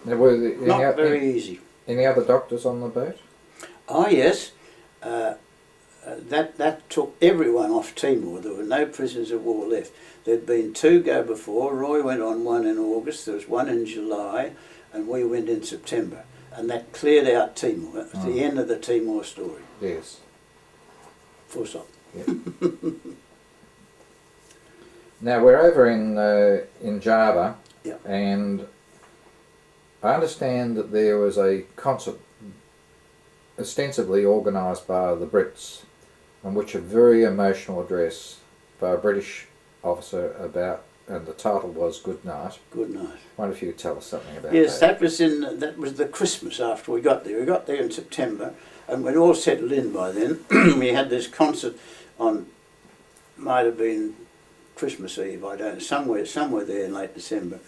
Now, were there Not very easy. Any other doctors on the boat? Oh yes, that took everyone off Timor. There were no prisoners of war left. There'd been 2 go before. Roy went on one in August, there was one in July, and we went in September. And that cleared out Timor. That was the end of the Timor story. Yes. Full stop. Yep. Now we're over in Java, yep. And I understand that there was a concert ostensibly organised by the Brits, in which a very emotional address by a British officer about, and the title was "Good Night." Good Night. I wonder if you could tell us something about yes, that. That was the Christmas after we got there. We got there in September, and we'd all settled in by then. We had this concert on, might have been Christmas Eve, I don't know, somewhere there in late December,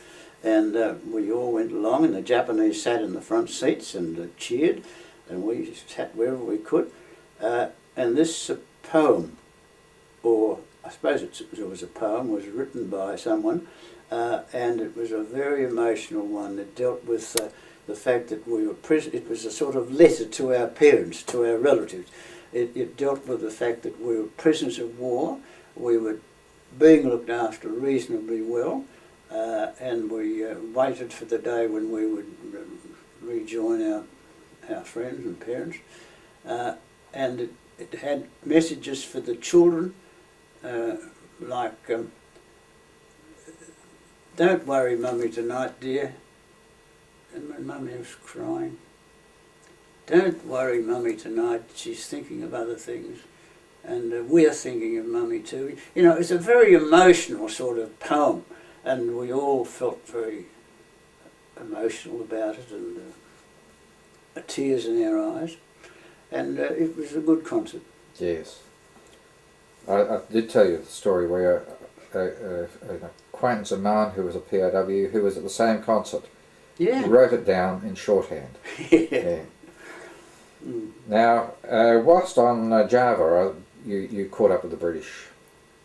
and we all went along, and the Japanese sat in the front seats and cheered, and we sat wherever we could, and this poem, or I suppose it was a poem, was written by someone, and it was a very emotional one. It dealt with the fact that we were it was a sort of letter to our parents, to our relatives. It dealt with the fact that we were prisoners of war, we were being looked after reasonably well, and we waited for the day when we would rejoin our friends and parents, and it had messages for the children, like "Don't worry, Mummy, tonight, dear," and my Mummy was crying. "Don't worry, Mummy, tonight, she's thinking of other things, and we're thinking of Mummy too." You know, it's a very emotional sort of poem, and we all felt very emotional about it, and tears in our eyes, and it was a good concert. Yes. I did tell you the story where an acquaintance of mine who was a POW, who was at the same concert, he wrote it down in shorthand. Yeah. Now, whilst on Java, you caught up with the British,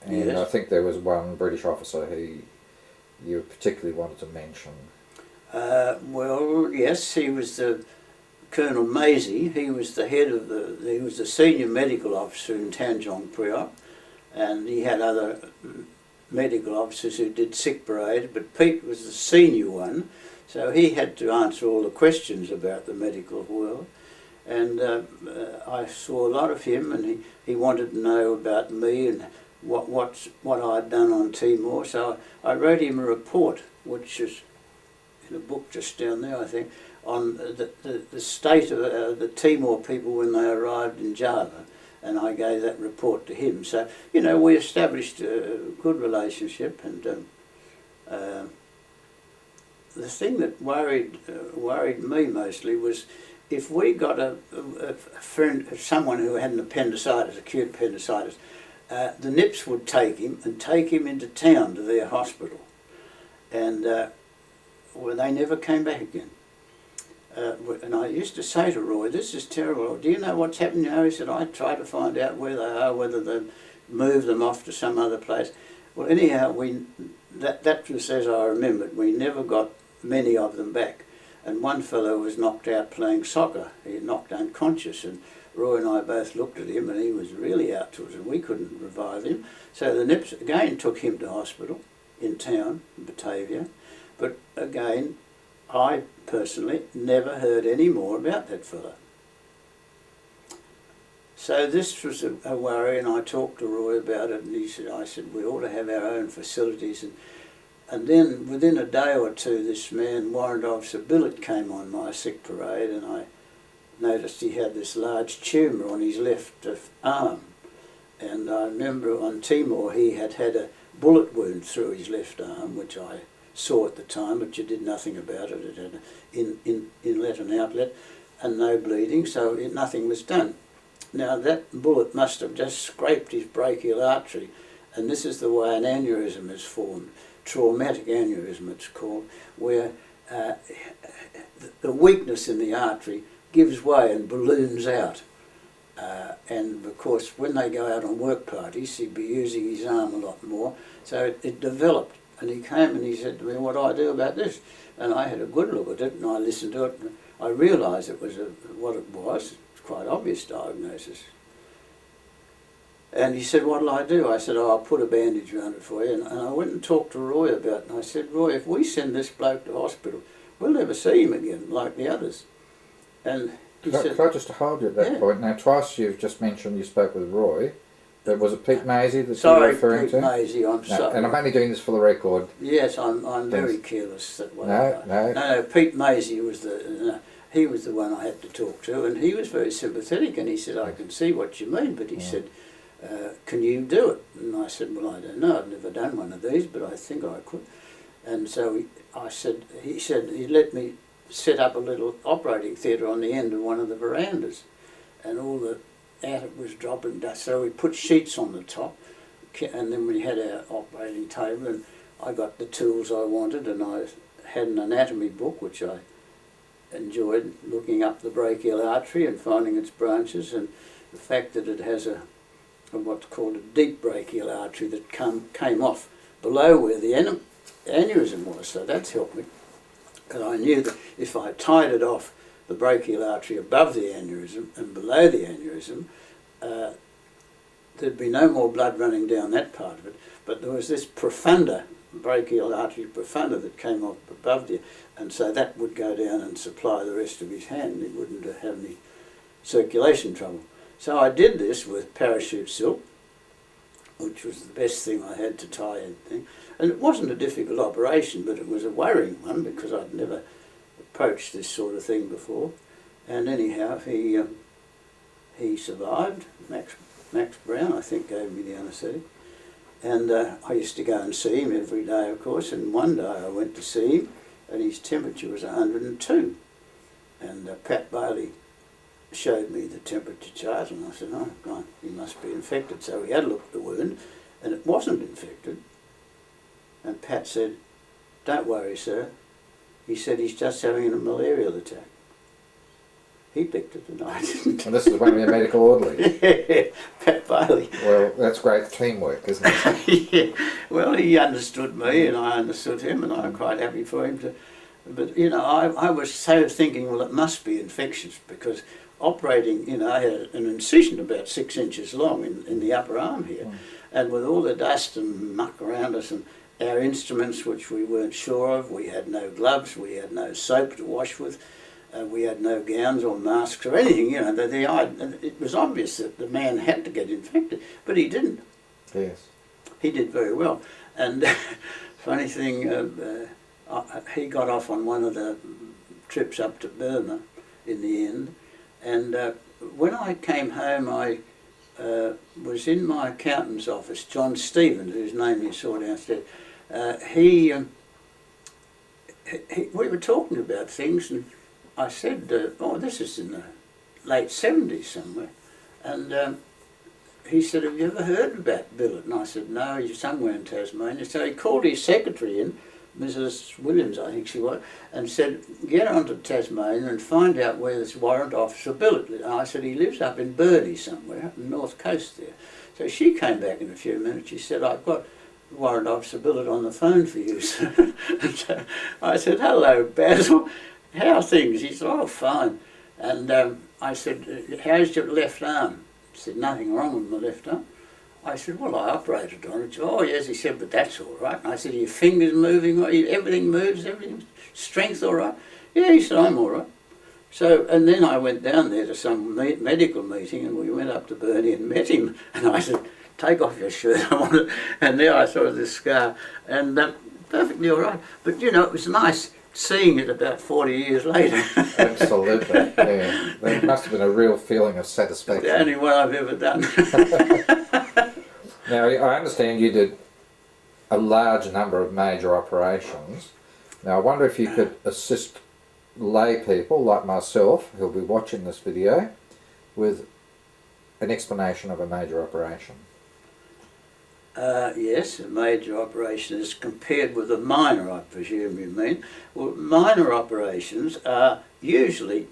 and yes. I think there was one British officer who you particularly wanted to mention. Well, yes, he was the Colonel Maisie. He was the head of he was the senior medical officer in Tanjong Priok, and he had other medical officers who did sick parade, but Pete was the senior one, so he had to answer all the questions about the medical world. And I saw a lot of him, and he wanted to know about me and what I'd done on Timor. So I wrote him a report, which is in a book just down there, I think, on the state of the Timor people when they arrived in Java, and I gave that report to him. So, you know, we established a good relationship, and the thing that worried me mostly was if we got a friend, someone who had an appendicitis, acute appendicitis, the Nips would take him into town to their hospital, and well, they never came back again. And I used to say to Roy, "This is terrible. Do you know what's happening now?" He said, "I try to find out where they are, whether they've moved them off to some other place." Well, anyhow, that was as I remembered. We never got many of them back. And one fellow was knocked out playing soccer. He knocked unconscious, and Roy and I both looked at him, and he was really out to us, and we couldn't revive him. So the Nips again took him to hospital in town, in Batavia. But again, I personally never heard any more about that fellow. So this was a worry, and I talked to Roy about it, and I said we ought to have our own facilities. And then within a day or two, this man, Warrant Officer Billett, came on my sick parade, and I noticed he had this large tumour on his left arm. And I remember on Timor he had had a bullet wound through his left arm, which I saw at the time, but you did nothing about it. It had an inlet and outlet and no bleeding, so nothing was done. Now that bullet must have just scraped his brachial artery, and this is the way an aneurysm is formed. Traumatic aneurysm it's called, where the weakness in the artery gives way and balloons out. And of course when they go out on work parties he'd be using his arm a lot more, so it developed And he came and he said to me, what do I do about this? And I had a good look at it and I listened to it and I realised it was what it was. It's quite obvious diagnosis. And he said, what'll I do? I said, oh, I'll put a bandage around it for you. And I went and talked to Roy about it and I said, Roy, if we send this bloke to hospital, we'll never see him again like the others. And he said... Could I just hold you at that point? Now, twice you've just mentioned you spoke with Roy. But was it Pete Maisie that you were referring to? Sorry, Pete Maisie, I'm sorry. And I'm only doing this for the record. Yes, I'm very careless that way. No. Pete Maisie was he was the one I had to talk to, and he was very sympathetic, and he said, I can see what you mean, but he said, can you do it? And I said, well, I don't know, I've never done one of these, but I think I could. And so he said he'd let me set up a little operating theatre on the end of one of the verandas, and all the attic was dropping dust, so we put sheets on the top, and then we had our operating table, and I got the tools I wanted, and I had an anatomy book which I enjoyed, looking up the brachial artery and finding its branches, and the fact that it has what's called a deep brachial artery that came off below where the aneurysm was, so that's helped me, because I knew that if I tied it off the brachial artery above the aneurysm and below the aneurysm, there'd be no more blood running down that part of it, but there was this profunda, brachial artery profunda, that came off above the, and so that would go down and supply the rest of his hand. He wouldn't have any circulation trouble. So I did this with parachute silk, which was the best thing I had to tie anything. And it wasn't a difficult operation, but it was a worrying one because I'd never approached this sort of thing before. And anyhow, he survived. Max Brown, I think, gave me the anaesthetic. And I used to go and see him every day, of course, and one day I went to see him and his temperature was 102. And Pat Bailey showed me the temperature chart and I said, oh, God, he must be infected. So we had a look at the wound and it wasn't infected. And Pat said, don't worry, sir. He said he's just having a malarial attack. He picked it and I didn't. And this is one of your medical orderlies? Yeah, Pat Bailey. Well, that's great teamwork, isn't it? Yeah. Well, he understood me and I understood him and I'm quite happy for him to... But, you know, I was so thinking, well, it must be infectious because operating, you know, I had an incision about 6 inches long in the upper arm here. And with all the dust and muck around us and our instruments, which we weren't sure of, we had no gloves, we had no soap to wash with, we had no gowns or masks or anything, you know. It was obvious that the man had to get infected, but he didn't. Yes. He did very well. And funny thing, he got off on one of the trips up to Burma in the end. And when I came home, I was in my accountant's office, John Stevens, whose name you saw downstairs. We were talking about things, and I said, oh, this is in the late 70s somewhere. And he said, have you ever heard about Billet? And I said, no, he's somewhere in Tasmania. So he called his secretary in, Mrs. Williams, I think she was, and said, get on to Tasmania and find out where this Warrant Officer Billet lives. And I said, he lives up in Burnie somewhere, up the north coast there. So she came back in a few minutes. She said, I've got Warrant Officer Billet on the phone for you, sir. And so I said, hello, Basil. How are things? He said, oh, fine. And I said, how's your left arm? He said, nothing wrong with my left arm. I said, well, I operated on it. Oh, yes, he said, but that's all right. And I said, are your fingers moving? Everything moves, everything, strength all right? Yeah, he said, I'm all right. So, and then I went down there to some medical meeting and we went up to Burnie and met him. And I said, take off your shirt, I want it. And there I saw this scar. And perfectly all right. But, you know, it was nice seeing it about 40 years later. Absolutely, yeah. There must have been a real feeling of satisfaction. The only one I've ever done. Now, I understand you did a large number of major operations. Now, I wonder if you could assist lay people like myself, who'll be watching this video, with an explanation of a major operation. Yes, a major operation is compared with a minor, I presume you mean. Well, minor operations are usually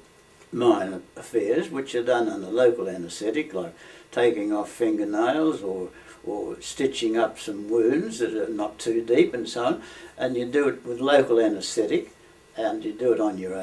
minor affairs which are done under local anaesthetic, like taking off fingernails or or stitching up some wounds that are not too deep and so on, and you do it with local anaesthetic, and you do it on your own.